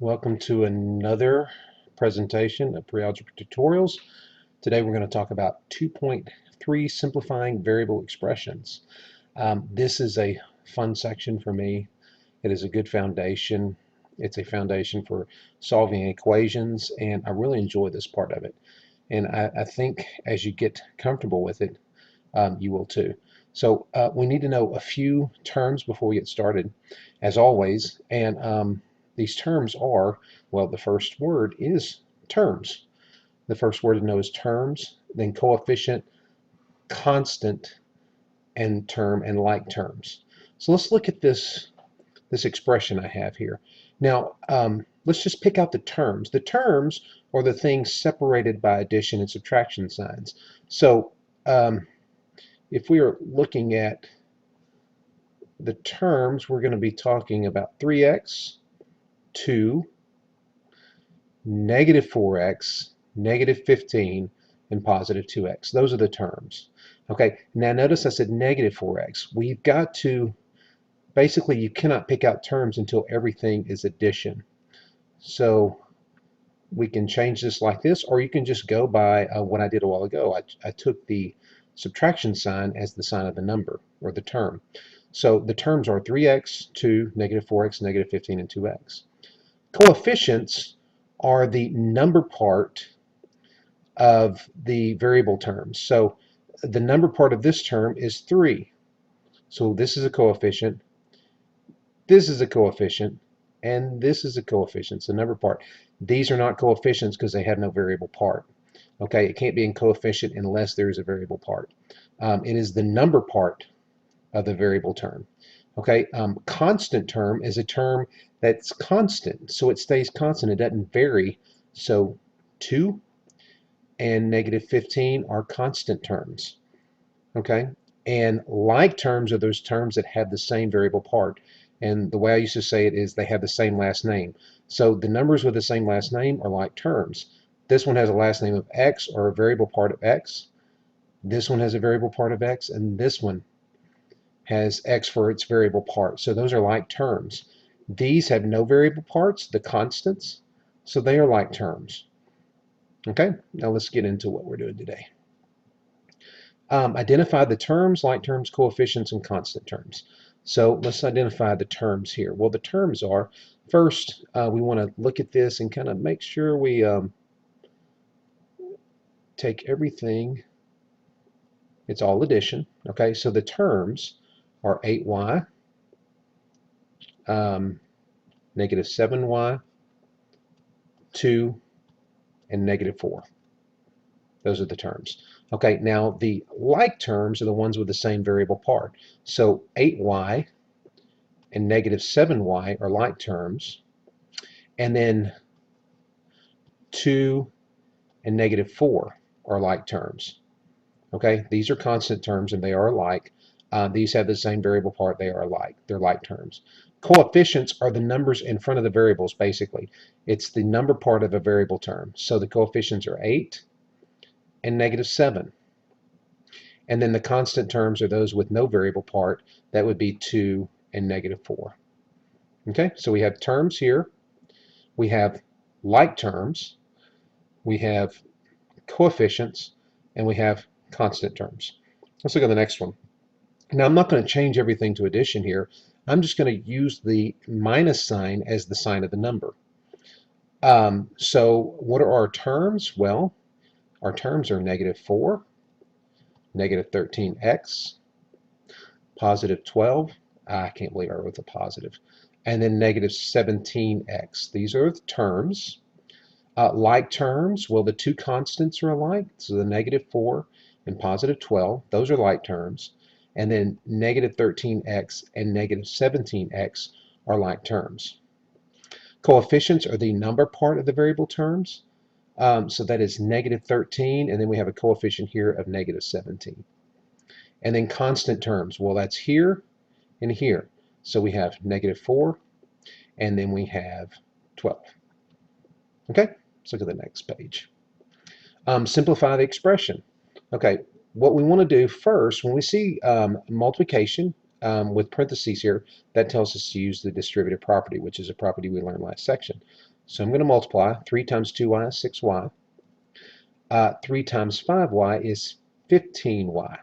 Welcome to another presentation of Pre-Algebra tutorials. Today we're going to talk about 2.3 simplifying variable expressions. This is a fun section for me. It is a good foundation. It's a foundation for solving equations, and I really enjoy this part of it. And I think as you get comfortable with it, you will too. So we need to know a few terms before we get started, as always. And these terms are, well, the first word is terms. The first word to know is terms, then coefficient, constant, and term, and like terms. So let's look at this expression I have here. Now, let's just pick out the terms. The terms are the things separated by addition and subtraction signs. So if we are looking at the terms, we're going to be talking about 3x, 2, negative 4x, negative 15, and positive 2x. Those are the terms. Okay, now notice I said negative 4x. We've got to, basically you cannot pick out terms until everything is addition. So we can change this like this, or you can just go by what I did a while ago. I took the subtraction sign as the sign of the number, or the term. So the terms are 3x, 2, negative 4x, negative 15, and 2x. Coefficients are the number part of the variable terms. So the number part of this term is 3. So this is a coefficient, this is a coefficient, and this is a coefficient. It's the number part. These are not coefficients because they have no variable part. Okay, it can't be in coefficient unless there is a variable part. It is the number part of the variable term. Okay, constant term is a term that's constant, so it stays constant, it doesn't vary. So 2 and negative 15 are constant terms. Okay, and like terms are those terms that have the same variable part. And the way I used to say it is they have the same last name. So the numbers with the same last name are like terms. This one has a last name of x, or a variable part of x. This one has a variable part of x, and this one has x for its variable part. So those are like terms. These have no variable parts, the constants, so they are like terms. Okay, now let's get into what we're doing today. Identify the terms, like terms, coefficients, and constant terms. So let's identify the terms here. Well, the terms are, first, we want to look at this and kind of make sure we take everything, it's all addition. Okay, so the terms are 8y, negative 7y, 2, and negative 4. Those are the terms. Okay, now the like terms are the ones with the same variable part. So 8y and negative 7y are like terms, and then 2 and negative 4 are like terms. Okay, these are constant terms and they are alike. These have the same variable part, they are alike. They're like terms. Coefficients are the numbers in front of the variables, basically. It's the number part of a variable term. So the coefficients are 8 and negative 7. And then the constant terms are those with no variable part. That would be 2 and negative 4. Okay, so we have terms here. We have like terms. We have coefficients. And we have constant terms. Let's look at the next one. Now I'm not going to change everything to addition here. I'm just going to use the minus sign as the sign of the number. So what are our terms? Well, our terms are negative 4, negative 13x, positive 12. I can't believe I wrote the positive. And then negative 17x. These are the terms. Like terms, well, the two constants are alike. So the negative 4 and positive 12, those are like terms. And then negative 13x and negative 17x are like terms. Coefficients are the number part of the variable terms. So that is negative 13, and then we have a coefficient here of negative 17. And then constant terms, well, that's here and here. So we have negative 4, and then we have 12. Okay, let's look at the next page. Simplify the expression. Okay, what we want to do first, when we see multiplication with parentheses here, that tells us to use the distributive property, which is a property we learned last section. So I'm going to multiply. 3 times 2y is 6y. 3 times 5y is 15y.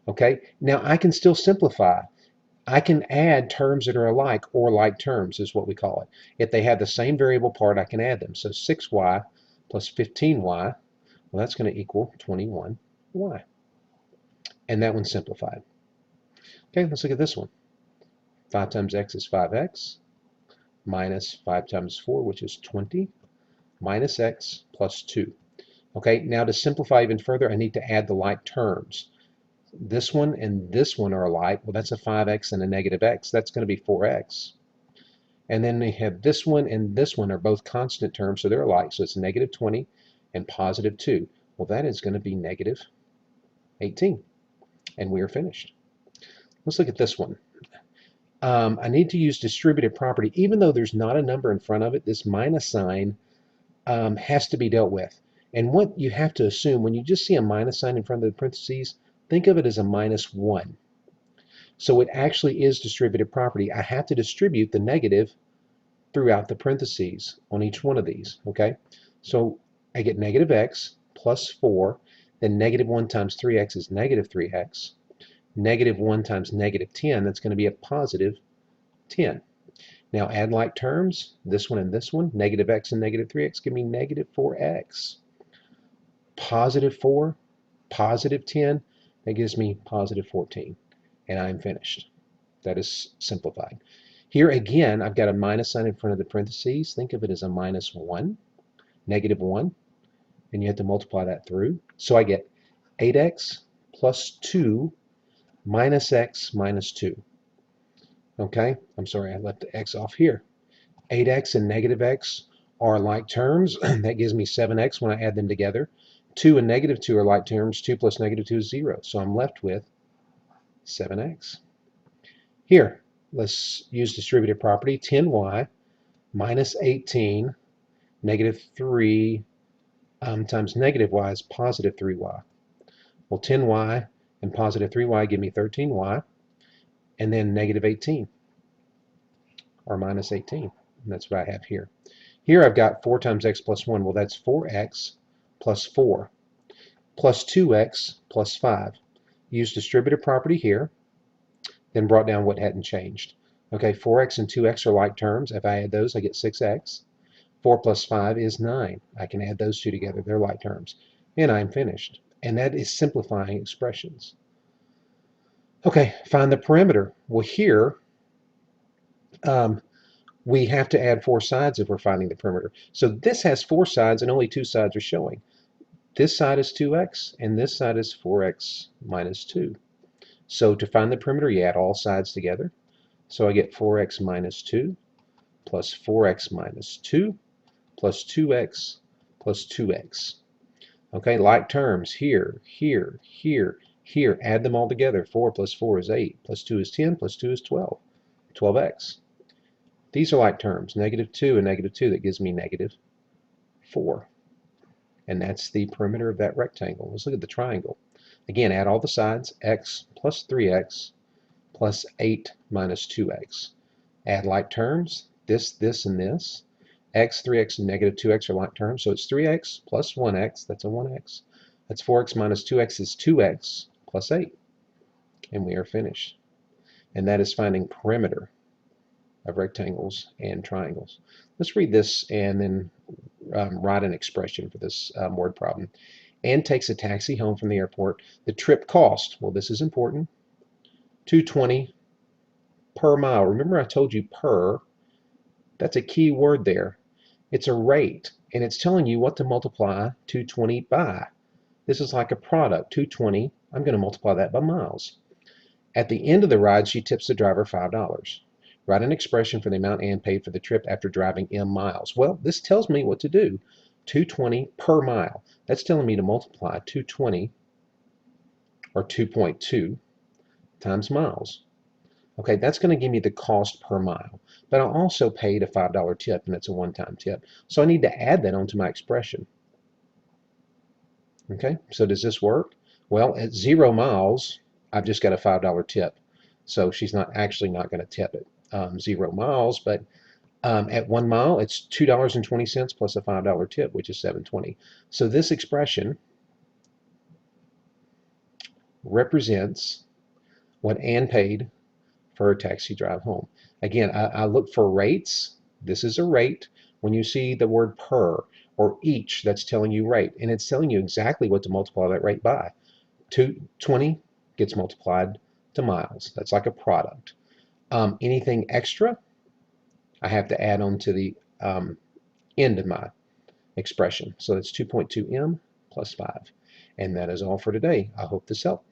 Okay, now I can still simplify. I can add terms that are alike, or like terms is what we call it. If they have the same variable part, I can add them. So 6y plus 15y, well, that's going to equal 21y. And that one's simplified. Okay, let's look at this one. 5 times x is 5x, minus 5 times 4, which is 20, minus x plus 2. Okay, now to simplify even further, I need to add the like terms. This one and this one are alike. Well, that's a 5x and a negative x. That's going to be 4x. And then we have this one and this one are both constant terms, so they're alike. So it's negative 20 and positive 2. Well, that is going to be negative 18. And we are finished. Let's look at this one. I need to use distributive property. Even though there's not a number in front of it, this minus sign has to be dealt with. And what you have to assume, when you just see a minus sign in front of the parentheses, think of it as a minus 1. So it actually is distributive property. I have to distribute the negative throughout the parentheses on each one of these, okay? So I get negative x plus 4, then negative 1 times 3x is negative 3x. Negative 1 times negative 10, that's going to be a positive 10. Now add like terms, this one and this one, negative x and negative 3x give me negative 4x. Positive 4, positive 10, that gives me positive 14. And I'm finished. That is simplified. Here again, I've got a minus sign in front of the parentheses. Think of it as a minus 1, negative 1, and you have to multiply that through. So I get 8x plus 2 minus x minus 2. Okay, I'm sorry, I left the x off here. 8x and negative x are like terms. That gives me 7x when I add them together. 2 and negative 2 are like terms. 2 plus negative 2 is 0. So I'm left with 7x. Here, let's use distributive property. 10y minus 18, negative 3 times negative y is positive 3y. Well, 10y and positive 3y give me 13y, and then negative 18, or minus 18. And that's what I have here. Here I've got 4 times x plus 1. Well, that's 4x plus 4, plus 2x plus 5. Use distributive property here, then brought down what hadn't changed. Okay, 4x and 2x are like terms. If I add those, I get 6x. 4 plus 5 is 9. I can add those two together. They're like terms. And I'm finished. And that is simplifying expressions. Okay, find the perimeter. Well, here we have to add 4 sides if we're finding the perimeter. So this has 4 sides and only 2 sides are showing. This side is 2x and this side is 4x minus 2. So to find the perimeter, you add all sides together. So I get 4x minus 2 plus 4x minus 2 plus 2x plus 2x. Okay, like terms, here, here, here, here. Add them all together. 4 plus 4 is 8, plus 2 is 10, plus 2 is 12. 12x. These are like terms, negative 2 and negative 2. That gives me negative 4. And that's the perimeter of that rectangle. Let's look at the triangle. Again, add all the sides, x plus 3x plus 8 minus 2x. Add like terms, this, and this. X, 3x, and negative 2x are like terms, so it's 3x plus 1x, that's a 1x. That's 4x minus 2x is 2x plus 8. And we are finished. And that is finding perimeter of rectangles and triangles. Let's read this and then write an expression for this word problem. Ann takes a taxi home from the airport. The trip cost, well, this is important, $2.20 per mile. Remember I told you per, that's a key word there. It's a rate, and it's telling you what to multiply 220 by. This is like a product, 220. I'm going to multiply that by miles. At the end of the ride, she tips the driver $5. Write an expression for the amount Ann paid for the trip after driving M miles. Well, this tells me what to do. 220 per mile. That's telling me to multiply 220, or 2.2, times miles. Okay, that's going to give me the cost per mile. But I also paid a $5 tip, and it's a one-time tip. So I need to add that onto my expression. Okay, so does this work? Well, at 0 miles, I've just got a $5 tip. So she's not going to tip it 0 miles, but At 1 mile, it's $2.20 plus a $5 tip, which is $7.20. So this expression represents what Ann paid for her taxi drive home. Again, I look for rates. This is a rate. When you see the word per or each, that's telling you rate, and it's telling you exactly what to multiply that rate by. 220 gets multiplied to miles. That's like a product. Anything extra, I have to add on to the end of my expression. So that's 2.2m plus 5. And that is all for today. I hope this helped.